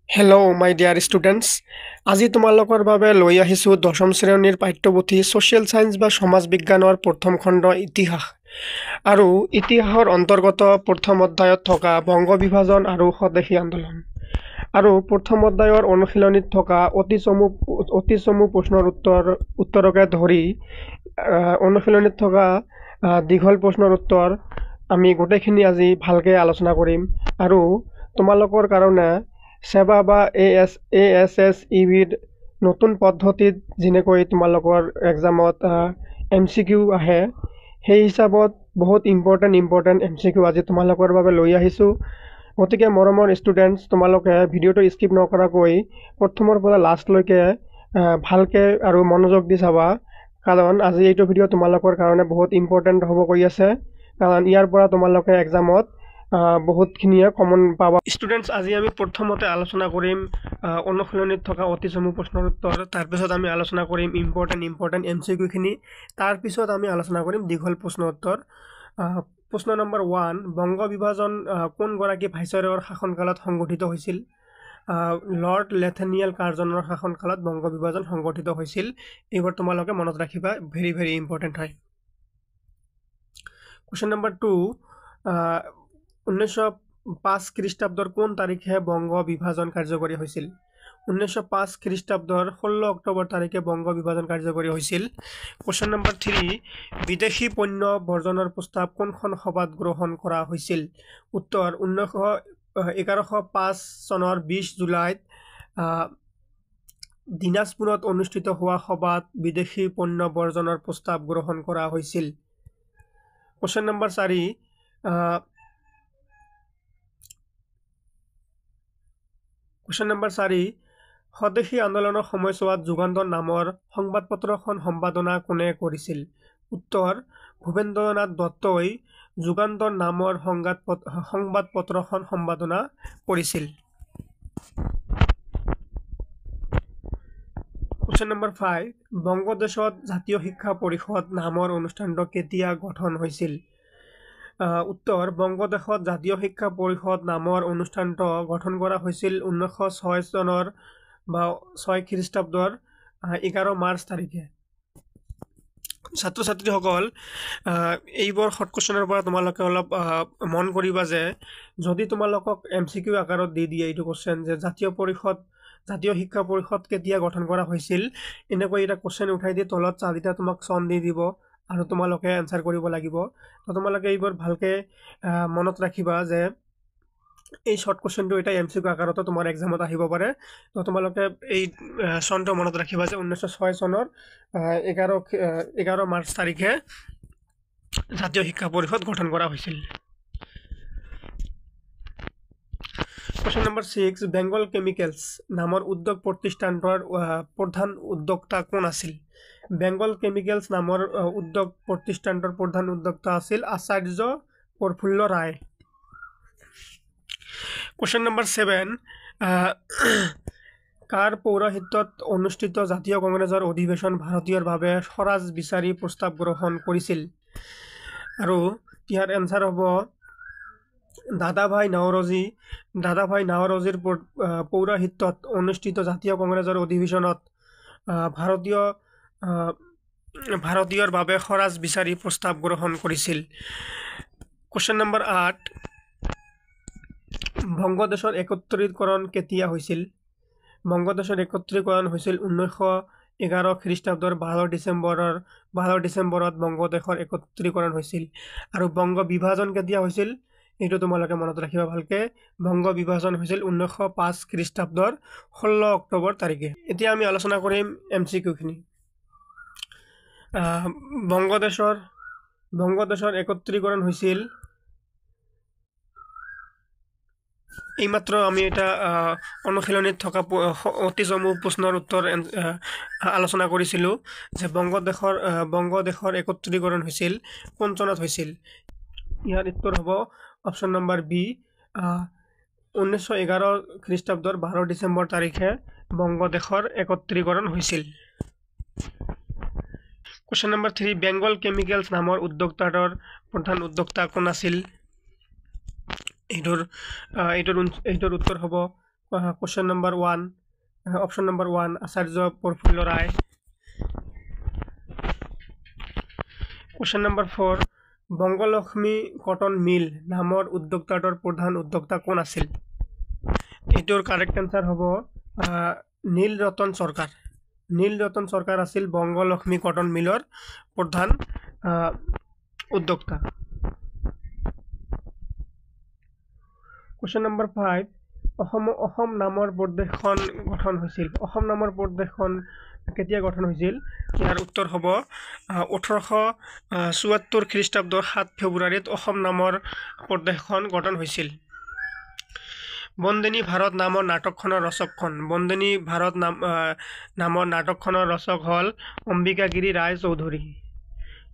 Hello' মাই dear students. আজি তোমালোকৰ বাবে লৈ আহিছোঁ দশম শ্ৰেণীৰ পাঠ্যপুথি ছ'চিয়েল ছায়েন্স বা সমাজ বিজ্ঞানৰ প্ৰথম খণ্ড ইতিহাস। আৰু ইতিহাসৰ অন্তৰ্গত প্ৰথম অধ্যায়ত থকা বংগ বিভাজন আৰু স্বদেশী আন্দোলন। আৰু প্ৰথম অধ্যায়ৰ অনুশীলনীত থকা অতি চমু প্ৰশ্নৰ উত্তৰকে ধৰি অনুশীলনীত থকা দীঘল প্ৰশ্নৰ উত্তৰ আমি গোটেইখিনি আজি ভালকৈ আলোচনা কৰিম। আৰু তোমালোকৰ কাৰণে সেৱা বা ASSEBৰ নতুন পদ্ধতিত যেনেকৈ তোমালোকৰ এক্সামত MCQ আহে, সেই হিচাপত বহুত ইম্পৰ্টেণ্ট MCQ আজি তোমালোকৰ বাবে লৈ আহিছোঁ। গতিকে মৰমৰ ষ্টুডেণ্টছ, তোমালোকে ভিডিঅ'টো স্কিপ নকৰাকৈ প্ৰথমৰ পৰা লাষ্টলৈকে ভালকৈ আৰু মনোযোগ দি চাবা, কাৰণ আজি এইটো ভিডিঅ' তোমালোকৰ কাৰণে বহুত ইম্পৰ্টেণ্ট হ'ব কৰি আছে, কাৰণ ইয়াৰ পৰা তোমালোকে এক্সামত বহুতখিনিয়ে কমন পাবা। ষ্টুডেণ্টছ, আজি আমি প্ৰথমতে আলোচনা কৰিম অনুশীলনীত থকা অতি চমু প্ৰশ্নৰ উত্তৰ। তাৰপিছত আমি আলোচনা কৰিম ইম্পৰ্টেণ্ট MCQখিনি। তাৰপিছত আমি আলোচনা কৰিম দীঘল প্ৰশ্ন উত্তৰ। প্ৰশ্ন নম্বৰ 1, বংগ বিভাজন কোনগৰাকী ভাইচৰয়ৰ শাসনকালত সংগঠিত হৈছিল? লৰ্ড লেথেনিয়েল কাৰ্জনৰ শাসনকালত বংগ বিভাজন সংগঠিত হৈছিল। এইবোৰ তোমালোকে মনত ৰাখিবা, ভেৰি ইম্পৰ্টেণ্ট হয়। কুৱেশ্যন নম্বৰ 2, 1905 খ্ৰীষ্টাব্দৰ কোন তাৰিখে বংগ বিভাজন কাৰ্যকৰী হৈছিল? 1905 খ্ৰীষ্টাব্দৰ 16 অক্টোবৰ তাৰিখে বংগ বিভাজন কাৰ্যকৰী হৈছিল। কুৱেশ্যন নম্বৰ 3, বিদেশী পণ্য বৰ্জনৰ প্ৰস্তাৱ কোনখন সভাত গ্ৰহণ কৰা হৈছিল? উত্তৰ, 1105 চনৰ 20 জুলাইত দিনাজপুৰত অনুষ্ঠিত হোৱা সভাত বিদেশী পণ্য বৰ্জনৰ প্ৰস্তাৱ গ্ৰহণ কৰা হৈছিল। কুৱেশ্যন নম্বৰ 4, স্বদেশী আন্দোলনৰ সময়ছোৱাত যুগান্তৰ নামৰ সংবাদপত্ৰখন সম্পাদনা কোনে কৰিছিল? উত্তৰ, ভূপেন্দ্ৰনাথ দত্তই যুগান্তৰ নামৰ সংবাদপত্ৰখন সম্পাদনা কৰিছিল। কুৱেশ্যন নম্বৰ 5, বংগদেশত জাতীয় শিক্ষা পৰিষদ নামৰ অনুষ্ঠানটো কেতিয়া গঠন হৈছিল? উত্তৰ, বংগদেশত জাতীয় শিক্ষা পৰিষদ নামৰ অনুষ্ঠানটো গঠন কৰা হৈছিল 1906 চনৰ বা 6 খ্ৰীষ্টাব্দৰ 11 মাৰ্চ তাৰিখে। ছাত্ৰ ছাত্ৰীসকল, এইবোৰ শৰ্ট কুৱেশ্যনৰ পৰা তোমালোকে অলপ মন কৰিবা যে যদি তোমালোকক MCQ আকাৰত দি দিয়ে এইটো কুৱেশ্যন যে জাতীয় শিক্ষা পৰিষদ কেতিয়া গঠন কৰা হৈছিল, এনেকৈ এটা কুৱেশ্যন উঠাই দি তলত 4টা তোমাক চন দি দিব আৰু তোমালোকে এনচাৰ কৰিব লাগিব। তো তোমালোকে এইবোৰ ভালকৈ মনত ৰাখিবা যে এই শৰ্ট কুৱেশ্যনটো এটা MCQ আকাৰতো তোমাৰ এক্সামত আহিব পাৰে। তো তোমালোকে এই চনটো মনত ৰাখিবা যে 1906 চনৰ 11 মাৰ্চ তাৰিখে জাতীয় শিক্ষা পৰিষদ গঠন কৰা হৈছিল। কুৱেশ্যন নম্বৰ 6, বেংগল কেমিকেলছ নামৰ উদ্যোগ প্ৰতিষ্ঠানটোৰ প্ৰধান উদ্যোক্তা কোন আছিল? বেংগল কেমিকেলছ নামৰ উদ্যোগ প্ৰতিষ্ঠানটোৰ প্ৰধান উদ্যোক্তা আছিল আচাৰ্য প্ৰফুল্ল ৰায়। কুৱেশ্যন নম্বৰ 7, কাৰ পৌৰোহিত্যত অনুষ্ঠিত জাতীয় কংগ্ৰেছৰ অধিৱেশন ভাৰতীয়ৰ বাবে স্বৰাজ বিচাৰি প্ৰস্তাৱ গ্ৰহণ কৰিছিল? আৰু ইয়াৰ এনচাৰ হ'ব দাদাভাই নাৱৰজীৰ পৌৰোহিত্যত অনুষ্ঠিত জাতীয় কংগ্ৰেছৰ অধিৱেশনত ভাৰতীয়ৰ বাবে স্বৰাজ বিচাৰি প্ৰস্তাৱ গ্ৰহণ কৰিছিল। কুৱেশ্যন নম্বৰ 8, বংগদেশৰ একত্ৰীকৰণ কেতিয়া হৈছিল? বংগদেশৰ একত্ৰীকৰণ হৈছিল 1911 খ্ৰীষ্টাব্দৰ 12 ডিচেম্বৰত বংগদেশৰ একত্ৰীকৰণ হৈছিল। আৰু বংগ বিভাজন কেতিয়া হৈছিল এইটো তোমালোকে মনত ৰাখিবা ভালকৈ। বংগ বিভাজন হৈছিল 1905 খ্ৰীষ্টাব্দৰ 16 অক্টোবৰ তাৰিখে। এতিয়া আমি আলোচনা কৰিম MCQখিনি। বংগদেশৰ একত্ৰীকৰণ হৈছিল, এইমাত্ৰ আমি এটা অনুশীলনীত থকা অতি চমু প্ৰশ্নৰ উত্তৰ আলোচনা কৰিছিলোঁ যে বংগদেশৰ একত্ৰীকৰণ হৈছিল কোন চনত হৈছিল। ইয়াৰ উত্তৰ হ'ব অপশ্যন নম্বৰ বি, 1911 খ্ৰীষ্টাব্দৰ 12 ডিচেম্বৰ তাৰিখে বংগদেশৰ একত্ৰীকৰণ হৈছিল। কুৱেশ্যন নম্বৰ 3, বেংগল কেমিকেলছ নামৰ উদ্যোক্তাটোৰ প্ৰধান উদ্যোক্তা কোন আছিল? এইটোৰ উত্তৰ হ'ব কোশ্চেন নাম্বাৰ 1 অপশন নাম্বাৰ 1 আচাৰ্য প্ৰফুল্ল ৰায়। Question number 4 Bangalakshmi cotton mill নামৰ উদ্যোক্তাটোৰ প্ৰধান উদ্যোক্তা কোন আছিল? এইটোৰ কাৰেক্ট এনসাৰ হ'ব নীল ৰতন সৰকাৰ। নীল ৰতন সৰকাৰ আছিল বংগলক্ষ্মী কটন মিলৰ প্ৰধান উদ্যোক্তা। কোশ্চেন নাম্বাৰ 5 অসম নামৰ প্ৰদেশখন গঠন হৈছিল। অসম নামৰ প্ৰদেশখন কেতিয়া গঠন হৈছিল? ইয়াৰ উত্তৰ হ'ব 1874 খ্ৰীষ্টাব্দৰ 7 ফেব্ৰুৱাৰীত অসম নামৰ প্ৰদেশখন গঠন হৈছিল। বন্দিনী ভাৰত নামৰ নাটকখনৰ ৰচকখন। বন্দিনী ভাৰত নামৰ নাটকখনৰ ৰচক হ'ল অম্বিকাগিৰি ৰায় চৌধুৰী।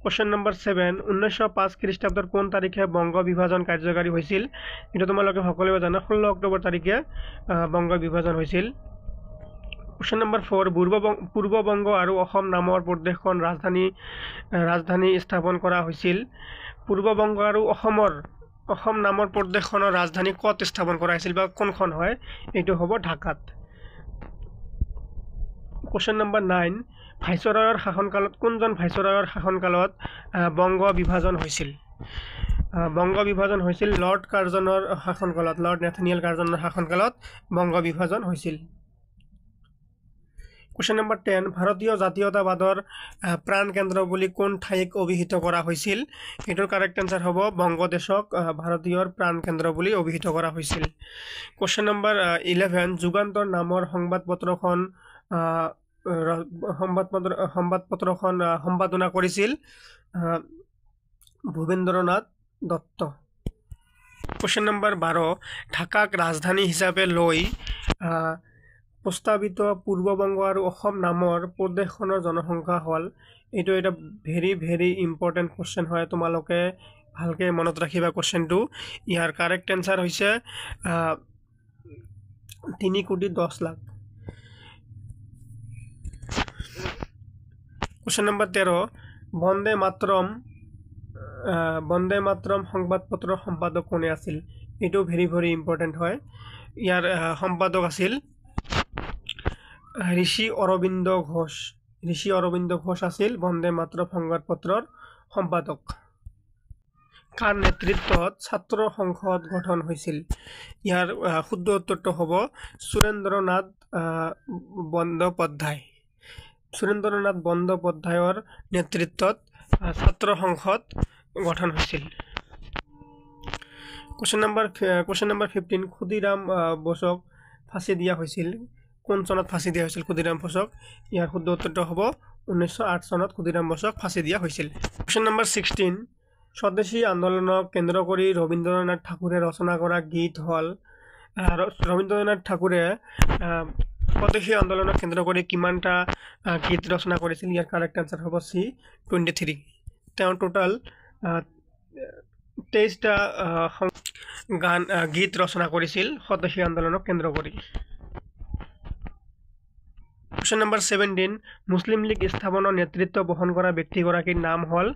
কোশ্চেন নাম্বাৰ 7 1905 খ্ৰীষ্টাব্দৰ কোন তাৰিখে বংগ বিভাজন কাৰ্যকাৰী হৈছিল? এটা তোমালোকে সকলোৱে জানা 16 অক্টোবৰ তাৰিখে বংগ বিভাজন হৈছিল। কোশ্চেন নাম্বাৰ 4 পূৰ্ব বংগ আৰু অসম নামৰ প্ৰদেশখন ৰাজধানী স্থাপন কৰা হৈছিল। পূৰ্ব বংগ আৰু অসম নামৰ প্ৰদেশখনৰ ৰাজধানী ক'ত স্থাপন কৰা হৈছিল বা কোনখন হয়? এইটো হ'ব ঢাকাত। কোশ্চেন নাম্বাৰ 9 ভাইসৰয়ৰ শাসনকালত কোনজন ভাইসৰয়ৰ শাসনকালত বংগ বিভাজন হৈছিল? বংগ বিভাজন হৈছিল লৰ্ড কাৰ্জনৰ শাসনকালত, লৰ্ড নেথানিয়েল কাৰ্জনৰ শাসনকালত বংগ বিভাজন হৈছিল। কোশ্চেন নাম্বাৰ 10 ভাৰতীয় জাতীয়তাবাদৰ প্ৰাণ কেন্দ্ৰ বুলি কোন ঠাইক অভিহিত কৰা হৈছিল? এটোৰ কাৰেক্ট এনসাৰ হ'ব বংগদেশক ভাৰতীয়ৰ প্ৰাণ কেন্দ্ৰ বুলি অভিহিত কৰা হৈছিল। কোশ্চেন নাম্বাৰ 11 যুগান্তৰ নামৰ সংবাদপত্ৰখন সম্পাদনা কৰিছিল ভূপেন্দ্ৰনাথ দত্ত। কোশ্চেন নাম্বাৰ 12 ঢাকাক ৰাজধানী হিচাপে লৈ প্ৰস্তাৱিত পূৰ্ববংগ আৰু অসম নামৰ প্ৰদেশখনৰ জনসংখ্যা হ'ল। এইটো এটা ভেৰি ইম্পৰ্টেণ্ট কোশ্চেন হয়, তোমালোকে ভালকৈ মনত ৰাখিবা কোশ্চেনটো। ইয়াৰ কাৰেক্ট এনসাৰ হৈছে 3,10,00,000। কোশ্চেন নাম্বাৰ 13 বন্দে মাতৰম সংবাদপত্ৰৰ সম্পাদক কোনে আছিল? এইটো ভেৰি ইম্পৰ্টেণ্ট হয়। ইয়াৰ সম্পাদক আছিল ঋষি অৰবিন্দ ঘোষ। ঋষি অৰবিন্দ ঘোষ আছিল বন্দে মাতৰম সংবাদপত্ৰৰ সম্পাদক। কাৰ নেতৃত্বত ছাত্ৰ সংসদ গঠন হৈছিল? ইয়াৰ শুদ্ধ উত্তৰটো হ'ব সুৰেন্দ্ৰনাথ বন্দ্যোপাধ্যায়। সুৰেন্দ্ৰনাথ বন্দ্যোপাধ্যায়ৰ নেতৃত্বত ছাত্ৰ সংসদ গঠন হৈছিল। কোশ্চেন নাম্বাৰ 15 ক্ষুদিৰাম বোসক ফাঁসি দিয়া হৈছিল। কোন চনত ফাঁসি দিয়া হৈছিল ক্ষুদিৰাম বোসক? ইয়াৰ শুদ্ধ উত্তৰটো হ'ব 1908 চনত ক্ষুদিৰাম বোসক ফাঁসি দিয়া হৈছিল। কোশ্চেন নাম্বাৰ 16 স্বদেশী আন্দোলনক কেন্দ্ৰ কৰি ৰবীন্দ্ৰনাথ ঠাকুৰে ৰচনা কৰা গীত হ'ল। ৰবীন্দ্ৰনাথ ঠাকুৰে স্বদেশী আন্দোলনক কেন্দ্ৰ কৰি কিমানটা গীত ৰচনা কৰিছিল? ইয়াৰ কাৰেক্ট আনসাৰ হ'ব C23। তেওঁ টোটাল 23টা গীত ৰচনা কৰিছিল স্বদেশী আন্দোলনক কেন্দ্ৰ কৰি। কোশ্চেন নাম্বাৰ 17 মুসলিম লীগ স্থাপনৰ নেতৃত্ব বহন কৰা ব্যক্তিগৰাকীৰ নাম হ'ল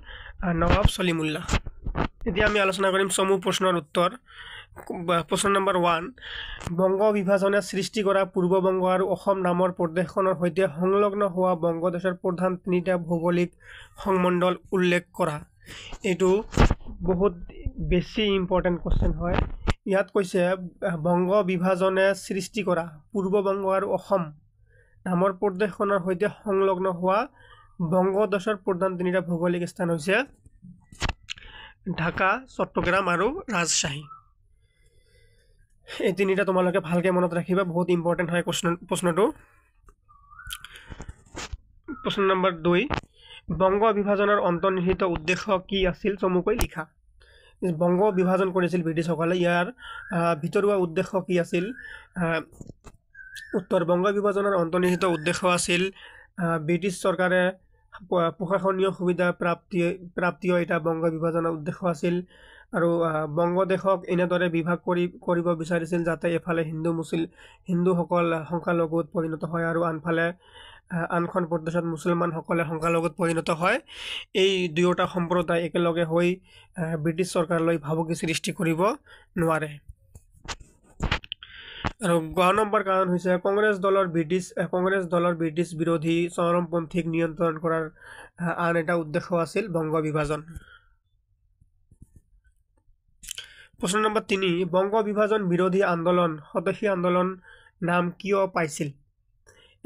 নৱাব সলিমুল্লাহ। এতিয়া আমি আলোচনা কৰিম চমু প্ৰশ্নৰ উত্তৰ। প্ৰশ্ন নাম্বাৰ 1 বংগ বিভাজনে সৃষ্টি কৰা পূৰ্ববংগ আৰু অসম নামৰ প্ৰদেশখনৰ সৈতে সংলগ্ন হোৱা বংগদেশৰ প্ৰধান 3টা ভৌগোলিক সংমণ্ডল উল্লেখ কৰা। এইটো বহুত বেছি ইম্পৰ্টেণ্ট কোশ্চেন হয়। ইয়াত কৈছে বংগ বিভাজনে সৃষ্টি কৰা পূৰ্ববংগ আৰু অসম নামৰ প্ৰদেশখনৰ সৈতে সংলগ্ন হোৱা বংগদেশৰ প্ৰধান 3টা ভৌগোলিক স্থান হৈছে ঢাকা, চট্টগ্ৰাম আৰু ৰাজশ্বাহী। এই 3টা তোমালোকে ভালকৈ মনত ৰাখিবা, বহুত ইম্পৰ্টেণ্ট হয় প্ৰশ্নটো। প্ৰশ্ন নম্বৰ 2 বংগ বিভাজনৰ অন্তৰ্নিহিত উদ্দেশ্য কি আছিল? চমুকৈ লিখা। বংগ বিভাজন কৰিছিল ব্ৰিটিছসকলে, ইয়াৰ ভিতৰুৱা উদ্দেশ্য কি আছিল? উত্তৰ বংগ বিভাজনৰ অন্তৰ্নিহিত উদ্দেশ্য আছিল ব্ৰিটিছ চৰকাৰে প্ৰশাসনীয় সুবিধা প্ৰাপ্তিও এটা বংগ বিভাজনৰ উদ্দেশ্য আছিল। আৰু বংগদেশক এনেদৰে বিভাগ কৰিব বিচাৰিছিল যাতে এফালে হিন্দুসকল সংখ্যালঘুত পৰিণত হয় আৰু আনখন প্ৰদেশত মুছলমানসকলে সংখ্যালঘুত পৰিণত হয়। এই দুয়োটা সম্প্ৰদায় একেলগে হৈ ব্ৰিটিছ চৰকাৰলৈ ভাবুকি সৃষ্টি কৰিব নোৱাৰে। আৰু 5 নম্বৰ কাৰণ হৈছে কংগ্ৰেছ দলৰ ব্ৰিটিছ বিৰোধী চৰমপন্থীক নিয়ন্ত্ৰণ কৰাৰ আন এটা উদ্দেশ্য আছিল বংগ বিভাজন। প্ৰশ্ন নম্বৰ 3, বংগ বিভাজন বিৰোধী আন্দোলন স্বদেশী আন্দোলন নাম কিয় পাইছিল?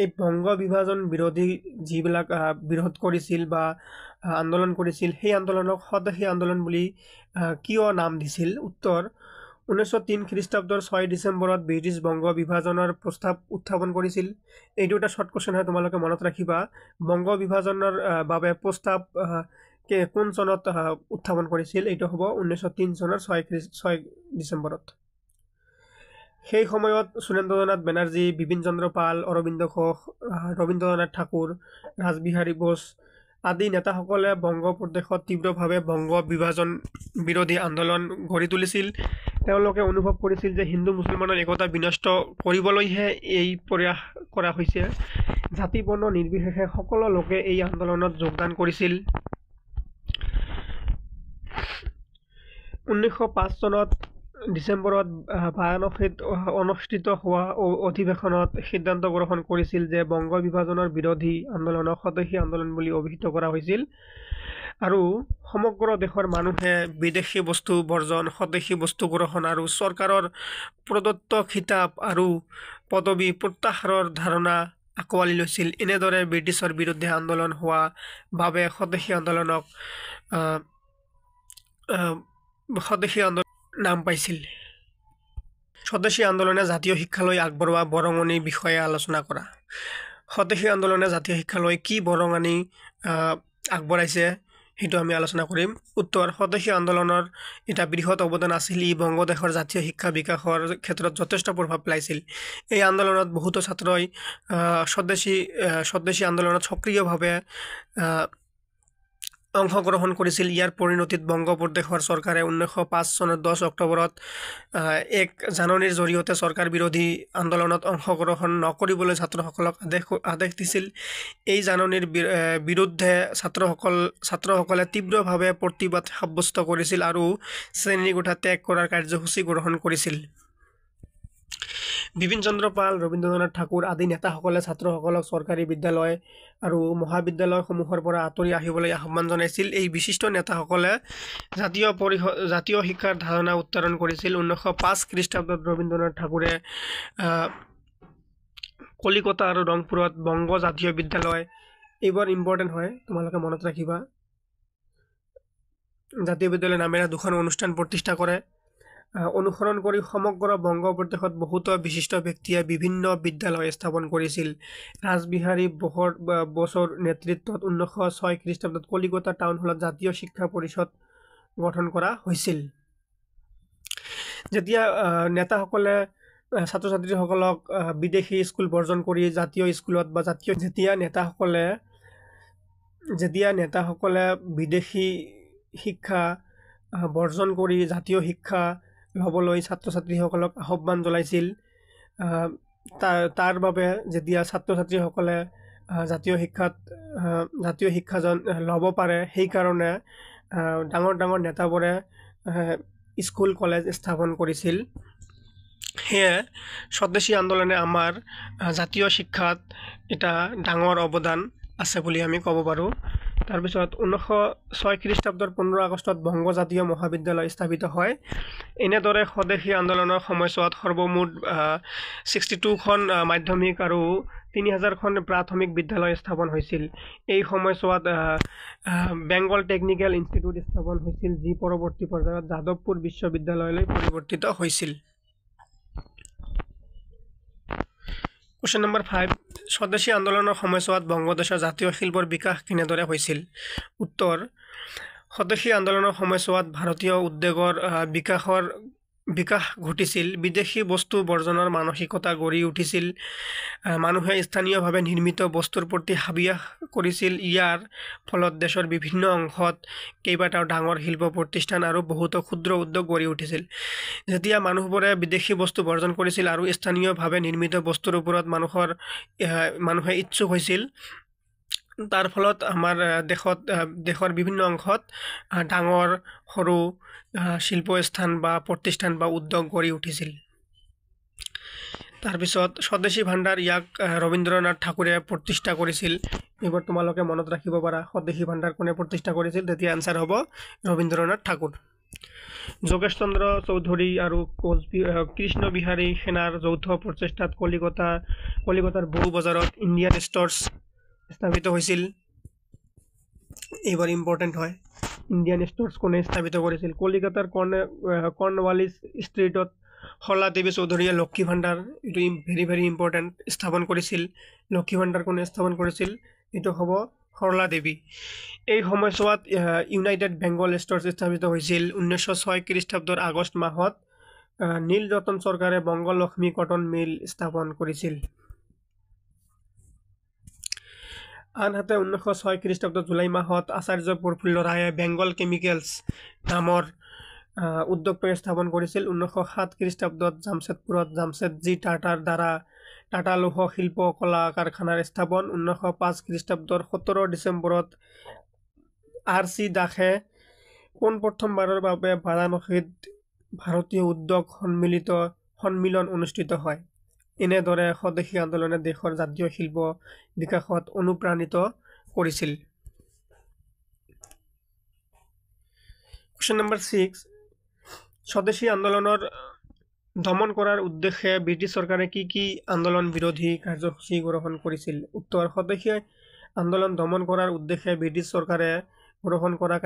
এই বংগ বিভাজন বিৰোধী যিবিলাক বিৰোধ কৰিছিল বা আন্দোলন কৰিছিল সেই আন্দোলনক স্বদেশী আন্দোলন বুলি কিয় নাম দিছিল? উত্তৰ, 1903 খ্ৰীষ্টাব্দৰ 6 ডিচেম্বৰত ব্ৰিটিছ বংগ বিভাজনৰ প্ৰস্তাৱ উত্থাপন কৰিছিল। এইটো এটা শ্বৰ্ট কুৱেশ্যন হয়, তোমালোকে মনত ৰাখিবা। বংগ বিভাজনৰ বাবে প্ৰস্তাৱ কোন চনত উত্থাপন কৰিছিল? এইটো হ'ব 1903 চনৰ 6 ডিচেম্বৰত। সেই সময়ত সুৰেন্দ্ৰনাথ বেনাৰ্জী, বিপিন চন্দ্ৰ পাল, অৰবিন্দ ঘোষ, ৰবীন্দ্ৰনাথ ঠাকুৰ, ৰাসবিহাৰী বোস আদি নেতাসকলে বংগ প্ৰদেশত তীব্ৰভাৱে বংগ বিভাজন বিৰোধী আন্দোলন গঢ়ি তুলিছিল। তেওঁলোকে অনুভৱ কৰিছিল যে হিন্দু মুছলমানৰ একতা বিনষ্ট কৰিবলৈহে এই প্ৰয়াস কৰা হৈছে। জাতি বৰ্ণ নিৰ্বিশেষে সকলো লোকে এই আন্দোলনত যোগদান কৰিছিল। 1905 চনত ডিচেম্বৰত বাৰাণসীত অনুষ্ঠিত হোৱা অধিৱেশনত সিদ্ধান্ত গ্ৰহণ কৰিছিল যে বংগ বিভাজনৰ বিৰোধী আন্দোলনক স্বদেশী আন্দোলন বুলি অভিহিত কৰা হৈছিল আৰু সমগ্ৰ দেশৰ মানুহে বিদেশী বস্তু বৰ্জন, স্বদেশী বস্তু গ্ৰহণ আৰু চৰকাৰৰ প্ৰদত্ত খিতাপ আৰু পদবী প্ৰত্যাহাৰৰ ধাৰণা আঁকোৱালি লৈছিল। এনেদৰে ব্ৰিটিছৰ বিৰুদ্ধে আন্দোলন হোৱা বাবে স্বদেশী আন্দোলন নাম পাইছিল। স্বদেশী আন্দোলনে জাতীয় শিক্ষালৈ আগবঢ়োৱা বৰঙণিৰ বিষয়ে আলোচনা কৰা। স্বদেশী আন্দোলনে জাতীয় শিক্ষালৈ কি বৰঙণি আগবঢ়াইছে সেইটো আমি আলোচনা কৰিম। উত্তৰ, স্বদেশী আন্দোলনৰ এটা বৃহৎ অৱদান আছিল। ই বংগদেশৰ জাতীয় শিক্ষা বিকাশৰ ক্ষেত্ৰত যথেষ্ট প্ৰভাৱ পেলাইছিল। এই আন্দোলনত বহুতো ছাত্ৰই স্বদেশী আন্দোলনত সক্ৰিয়ভাৱে অংশগ্ৰহণ কৰিছিল। ইয়াৰ পৰিণতিত বংগ প্ৰদেশৰ চৰকাৰে 1905 চনৰ 10 অক্টোবৰত এক জাননীৰ জৰিয়তে চৰকাৰ বিৰোধী আন্দোলনত অংশগ্ৰহণ নকৰিবলৈ ছাত্ৰসকলক আদেশ দিছিল। এই জাননীৰ বিৰুদ্ধে ছাত্ৰসকলে তীব্ৰভাৱে প্ৰতিবাদ সাব্যস্ত কৰিছিল আৰু শ্ৰেণীকোঠা ত্যাগ কৰাৰ কাৰ্যসূচী গ্ৰহণ কৰিছিল। বিপিন চন্দ্ৰ পাল, ৰবীন্দ্ৰনাথ ঠাকুৰ আদি নেতাসকলে ছাত্ৰসকলক চৰকাৰী বিদ্যালয় আৰু মহাবিদ্যালয়সমূহৰ পৰা আঁতৰি আহিবলৈ আহ্বান জনাইছিল। এই বিশিষ্ট নেতাসকলে জাতীয় শিক্ষাৰ ধাৰণা উত্তৰণ কৰিছিল। 1905 খ্ৰীষ্টাব্দত ৰবীন্দ্ৰনাথ ঠাকুৰে কলিকতা আৰু ৰংপুৰত বংগ জাতীয় বিদ্যালয়, এইবোৰ ইম্পৰ্টেণ্ট হয়, তোমালোকে মনত ৰাখিবা, জাতীয় বিদ্যালয় নামেৰে 2খন অনুষ্ঠান প্ৰতিষ্ঠা কৰে। অনুসৰণ কৰি সমগ্ৰ বংগ প্ৰদেশত বহুতো বিশিষ্ট ব্যক্তিয়ে বিভিন্ন বিদ্যালয় স্থাপন কৰিছিল। ৰাসবিহাৰী বোসৰ নেতৃত্বত 1906 খ্ৰীষ্টাব্দত কলিকতা টাউন হলত জাতীয় শিক্ষা পৰিষদ গঠন কৰা হৈছিল। যেতিয়া নেতাসকলে ছাত্ৰ ছাত্ৰীসকলক বিদেশী স্কুল বৰ্জন কৰি জাতীয় স্কুলত বা যেতিয়া নেতাসকলে বিদেশী শিক্ষা বৰ্জন কৰি জাতীয় শিক্ষা ল'বলৈ ছাত্ৰ ছাত্ৰীসকলক আহ্বান জনাইছিল, তাৰ বাবে যেতিয়া ছাত্ৰ ছাত্ৰীসকলে জাতীয় শিক্ষা ল'ব পাৰে, সেইকাৰণে ডাঙৰ নেতাবোৰে স্কুল কলেজ স্থাপন কৰিছিল। সেয়ে স্বদেশী আন্দোলনে আমাৰ জাতীয় শিক্ষাত এটা ডাঙৰ অৱদান আছে বুলি আমি ক'ব পাৰোঁ। তাৰপিছত 1906 খ্ৰীষ্টাব্দৰ 15 আগষ্টত বংগ জাতীয় মহাবিদ্যালয় স্থাপিত হয়। এনেদৰে স্বদেশী আন্দোলনৰ সময়ছোৱাত সৰ্বমুঠ 62খন মাধ্যমিক আৰু 3000খন প্ৰাথমিক বিদ্যালয় স্থাপন হৈছিল। এই সময়ছোৱাত বেংগল টেকনিকেল ইনষ্টিটিউট স্থাপন হৈছিল, যি পৰৱৰ্তী পৰ্যায়ত যাদৱপুৰ বিশ্ববিদ্যালয়লৈ পৰিৱৰ্তিত হৈছিল। কুৱেশ্যন নম্বৰ 5, স্বদেশী আন্দোলনৰ সময়ছোৱাত বংগদেশৰ জাতীয় শিল্পৰ বিকাশ কেনেদৰে হৈছিল? উত্তৰ, স্বদেশী আন্দোলনৰ সময়ছোৱাত ভাৰতীয় উদ্যোগৰ বিকাশ ঘটিছিল। বিদেশী বস্তু বৰ্জনৰ মানসিকতা গঢ়ি উঠিছিল। মানুহে স্থানীয়ভাৱে নিৰ্মিত বস্তুৰ প্ৰতি হাবিয়াস কৰিছিল। ইয়াৰ ফলত দেশৰ বিভিন্ন অংশত কেইবাটাও ডাঙৰ শিল্প প্ৰতিষ্ঠান আৰু বহুতো ক্ষুদ্ৰ উদ্যোগ গঢ়ি উঠিছিল। যেতিয়া মানুহবোৰে বিদেশী বস্তু বৰ্জন কৰিছিল আৰু স্থানীয়ভাৱে নিৰ্মিত বস্তুৰ ওপৰত মানুহে ইচ্ছুক হৈছিল, তাৰ ফলত আমাৰ দেশৰ বিভিন্ন অংশত ডাঙৰ সৰু শিল্পস্থান বা প্ৰতিষ্ঠান বা উদ্যোগ গঢ়ি উঠিছিল। তাৰপিছত স্বদেশী ভাণ্ডাৰ ইয়াক ৰবীন্দ্ৰনাথ ঠাকুৰে প্ৰতিষ্ঠা কৰিছিল। এইবোৰ তোমালোকে মনত ৰাখিব পাৰা। স্বদেশী ভাণ্ডাৰ কোনে প্ৰতিষ্ঠা কৰিছিল? তেতিয়া আনসাৰ হ'ব ৰবীন্দ্ৰনাথ ঠাকুৰ। যোগেশ চন্দ্ৰ চৌধুৰী আৰু কৃষ্ণ বিহাৰী সেনাৰ যৌথ প্ৰচেষ্টাত কলিকতাৰ বহু বজাৰত ইণ্ডিয়ান ষ্ট'ৰ্ছ স্থাপিত হৈছিল। এইবাৰ ইম্পৰ্টেণ্ট হয়। ইণ্ডিয়ান ষ্ট'ৰ্ছ কোনে স্থাপিত কৰিছিল? কলিকতাৰ কৰ্ণৱালিছ ষ্ট্ৰীটত সৰলা দেৱী চৌধুৰীয়ে লক্ষী ভাণ্ডাৰ, এইটো ভেৰি ভেৰি ইম্পৰ্টেণ্ট, স্থাপন কৰিছিল। লক্ষী ভাণ্ডাৰ কোনে স্থাপন কৰিছিল? এইটো হ'ব সৰলা দেৱী। এই সময়ছোৱাত ইউনাইটেড বেংগল ষ্ট'ৰ্ছ স্থাপিত হৈছিল। 1906 খ্ৰীষ্টাব্দৰ আগষ্ট মাহত নীল ৰতন চৰকাৰে বংগলক্ষ্মী কটন মিল স্থাপন কৰিছিল। আনহাতে 1906 খ্ৰীষ্টাব্দৰ জুলাই মাহত আচাৰ্য প্ৰফুল্ল ৰায়ে বেংগল কেমিকেলছ নামৰ উদ্যোগটো স্থাপন কৰিছিল। 1907 খ্ৰীষ্টাব্দত জামছেদপুৰত জামছেদজী টাটাৰ দ্বাৰা টাটা লৌহ শিল্প কলা কাৰখানাৰ স্থাপন। 1905 খ্ৰীষ্টাব্দৰ 17 ডিচেম্বৰত R.C. দাসে পোনপ্ৰথমবাৰৰ বাবে বাৰাণসীত ভাৰতীয় উদ্যোগ সন্মিলন অনুষ্ঠিত হয়। এনেদৰে স্বদেশী আন্দোলনে দেশৰ জাতীয় শিল্প বিকাশত অনুপ্ৰাণিত কৰিছিল। কুৱেশ্যন নম্বৰ 6, স্বদেশী আন্দোলনৰ দমন কৰাৰ উদ্দেশ্যে ব্ৰিটিছ চৰকাৰে কি কি আন্দোলন বিৰোধী কাৰ্যসূচী গ্ৰহণ কৰিছিল? উত্তৰ: স্বদেশী আন্দোলন দমন কৰাৰ উদ্দেশ্যে ব্ৰিটিছ চৰকাৰে গ্ৰহণ কৰা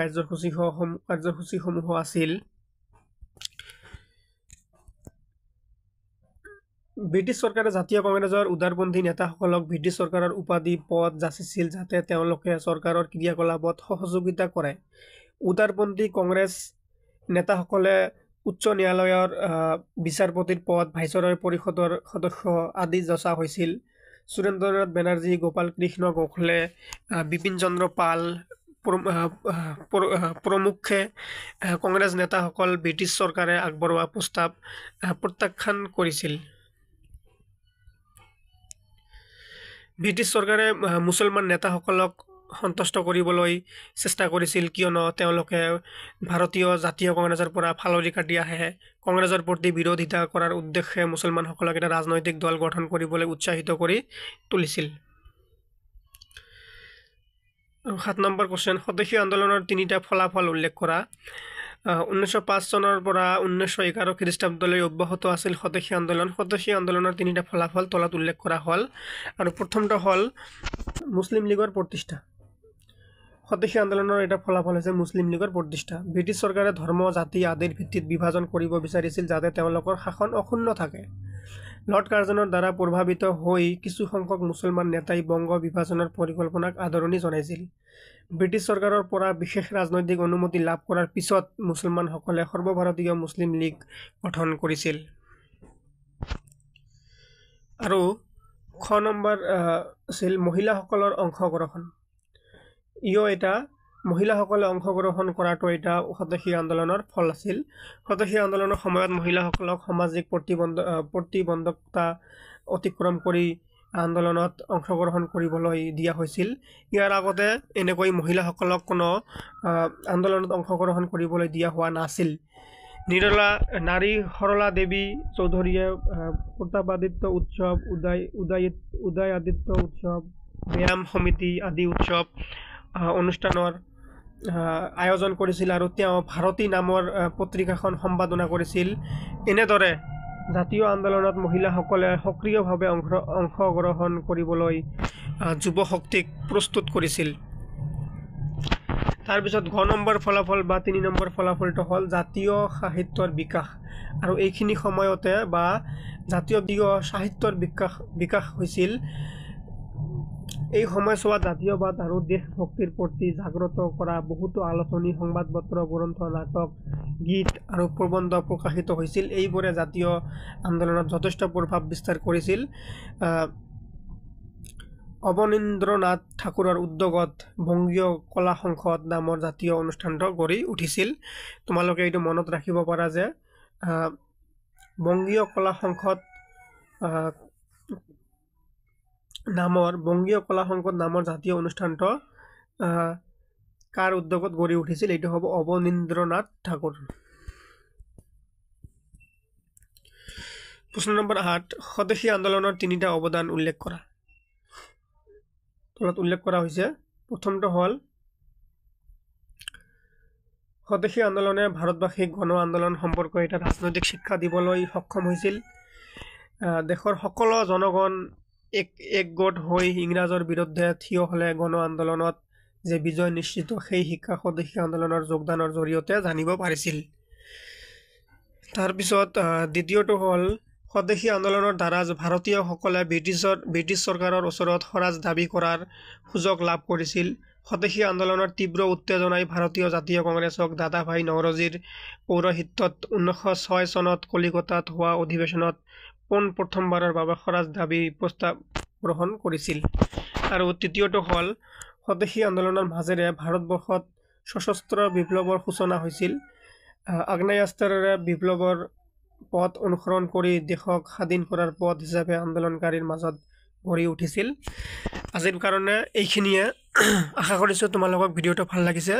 কাৰ্যসূচীসমূহ আছিল: ব্ৰিটিছ চৰকাৰে জাতীয় কংগ্ৰেছৰ উদাৰপন্থী নেতাসকলক ব্ৰিটিছ চৰকাৰৰ উপাধি পদ যাচিছিল যাতে তেওঁলোকে চৰকাৰৰ ক্ৰিয়াকলাপত সহযোগিতা কৰে। উদাৰপন্থী কংগ্ৰেছ নেতাসকলে উচ্চ ন্যায়ালয়ৰ বিচাৰপতিৰ পদ, ভাইচৰয় পৰিষদৰ সদস্য আদি যচা হৈছিল। সুৰেন্দ্ৰনাথ বেনাৰ্জী, গোপাল কৃষ্ণ গোখলে, বিপিন চন্দ্ৰ পাল প্ৰমুখ্যে কংগ্ৰেছ নেতাসকল ব্ৰিটিছ চৰকাৰে আগবঢ়োৱা প্ৰস্তাৱ প্ৰত্যাখ্যান কৰিছিল। ব্ৰিটিছ চৰকাৰে মুছলমান নেতাসকলক সন্তুষ্ট কৰিবলৈ চেষ্টা কৰিছিল কিয়নো তেওঁলোকে ভাৰতীয় জাতীয় কংগ্ৰেছৰ পৰা ফালৰি কাটি আহে। কংগ্ৰেছৰ প্ৰতি বিৰোধিতা কৰাৰ উদ্দেশ্যে মুছলমানসকলক এটা ৰাজনৈতিক দল গঠন কৰিবলৈ উৎসাহিত কৰি তুলিছিল। 7 নম্বৰ কুৱেশ্যন, স্বদেশী আন্দোলনৰ 3টা ফলাফল উল্লেখ কৰা। 1905 চনৰ পৰা 1911 খ্ৰীষ্টাব্দলৈ অব্যাহত আছিল স্বদেশী আন্দোলন। স্বদেশী আন্দোলনৰ 3টা ফলাফল তলত উল্লেখ কৰা হ'ল। আৰু প্ৰথমটো হ'ল মুছলিম লীগৰ প্ৰতিষ্ঠা। স্বদেশী আন্দোলনৰ এটা ফলাফল হৈছে মুছলিম লীগৰ প্ৰতিষ্ঠা। ব্ৰিটিছ চৰকাৰে ধৰ্ম, জাতি আদিৰ ভিত্তিত বিভাজন কৰিব বিচাৰিছিল যাতে তেওঁলোকৰ শাসন অক্ষুণ্ণ থাকে। লৰ্ড কাৰ্জনৰ দ্বাৰা প্ৰভাৱিত হৈ কিছু সংখ্যক মুছলমান নেতাই বংগ বিভাজনৰ পৰিকল্পনাক আদৰণি জনাইছিল। ব্ৰিটিছ চৰকাৰৰ পৰা বিশেষ ৰাজনৈতিক অনুমতি লাভ কৰাৰ পিছত মুছলমানসকলে সৰ্বভাৰতীয় মুছলিম লীগ গঠন কৰিছিল। আৰু খ নম্বৰ আছিল মহিলাসকলৰ অংশগ্ৰহণ। এটা মহিলাসকলে অংশগ্ৰহণ কৰাটো এটা স্বদেশী আন্দোলনৰ ফল আছিল। স্বদেশী আন্দোলনৰ সময়ত মহিলাসকলক সামাজিক প্ৰতিবন্ধকতা অতিক্ৰম কৰি আন্দোলনত অংশগ্ৰহণ কৰিবলৈ দিয়া হৈছিল। ইয়াৰ আগতে এনেকৈ মহিলাসকলক কোনো আন্দোলনত অংশগ্ৰহণ কৰিবলৈ দিয়া হোৱা নাছিল। নাৰী সৰলা দেৱী চৌধুৰীয়ে প্ৰতাপাদিত্য উৎসৱ, উদয়াদিত্য উৎসৱ, ব্যায়াম সমিতি আদি উৎসৱ অনুষ্ঠানৰ আয়োজন কৰিছিল আৰু তেওঁ ভাৰতী নামৰ পত্ৰিকাখন সম্পাদনা কৰিছিল। এনেদৰে জাতীয় আন্দোলনত মহিলাসকলে সক্ৰিয়ভাৱে অংশগ্ৰহণ কৰিবলৈ যুৱ শক্তিক প্ৰস্তুত কৰিছিল। তাৰপিছত ঘ নম্বৰ ফলাফল বা 3 নম্বৰ ফলাফলটো হ'ল জাতীয় সাহিত্যৰ বিকাশ। আৰু এইখিনি সময়তে বা জাতীয় সাহিত্যৰ বিকাশ হৈছিল। এই সময়ছোৱাত জাতীয়বাদ আৰু দেশভক্তিৰ প্ৰতি জাগ্ৰত কৰা বহুতো আলোচনী, সংবাদপত্ৰ, গ্ৰন্থ, নাটক, গীত আৰু প্ৰবন্ধ প্ৰকাশিত হৈছিল। এইবোৰে জাতীয় আন্দোলনত যথেষ্ট প্ৰভাৱ বিস্তাৰ কৰিছিল। অৱনীন্দ্ৰনাথ ঠাকুৰৰ উদ্যোগত বংগীয় কলা সংসদ নামৰ জাতীয় অনুষ্ঠানটো গঢ়ি উঠিছিল। তোমালোকে এইটো মনত ৰাখিব পাৰা যে বংগীয় কলা সংসদ নামৰ জাতীয় অনুষ্ঠানটো কাৰ উদ্যোগত গঢ়ি উঠিছিল? এইটো হ'ব অৱনীন্দ্ৰনাথ ঠাকুৰ। প্ৰশ্ন নম্বৰ 8 স্বদেশী আন্দোলনৰ তিনিটা অৱদান উল্লেখ কৰা তলত উল্লেখ কৰা হৈছে প্ৰথমটো হ'ল স্বদেশী আন্দোলনে ভাৰতবাসীক গণ আন্দোলন সম্পৰ্কে এটা ৰাজনৈতিক শিক্ষা দিবলৈ সক্ষম হৈছিল দেশৰ সকলো জনগণ একগোট হৈ ইংৰাজৰ বিৰুদ্ধে থিয় হ'লে গণ আন্দোলনত যে বিজয় নিশ্চিত সেই শিক্ষা স্বদেশী আন্দোলনৰ যোগদানৰ জৰিয়তে জানিব পাৰিছিল তাৰপিছত দ্বিতীয়টো হ'ল স্বদেশী আন্দোলনৰ দ্বাৰা ভাৰতীয়সকলে ব্ৰিটিছ চৰকাৰৰ ওচৰত স্বৰাজ দাবী কৰাৰ সুযোগ লাভ কৰিছিল স্বদেশী আন্দোলনৰ তীব্ৰ উত্তেজনাই ভাৰতীয় জাতীয় কংগ্ৰেছক দাদাভাই নওৰোজীৰ পৌৰোহিত্যত 1906 চনত কলিকতাত হোৱা অধিৱেশনত প্ৰথমবাৰৰ বাবে স্বৰাজ দাবী প্ৰস্তাৱ গ্ৰহণ কৰিছিল আৰু তৃতীয়টো হ'ল স্বদেশী আন্দোলনৰ মাজেৰে ভাৰতবৰ্ষত সশস্ত্ৰ বিপ্লৱৰ সূচনা হৈছিল আগ্নেয়াস্ত্ৰেৰে বিপ্লৱৰ পথ অনুসৰণ কৰি দেশক স্বাধীন কৰাৰ পথ হিচাপে আন্দোলনকাৰীৰ মাজত গঢ়ি উঠিছিল আজিৰ কাৰণে এইখিনিয়ে আশা কৰিছোঁ তোমালোকক ভিডিঅ'টো ভাল লাগিছে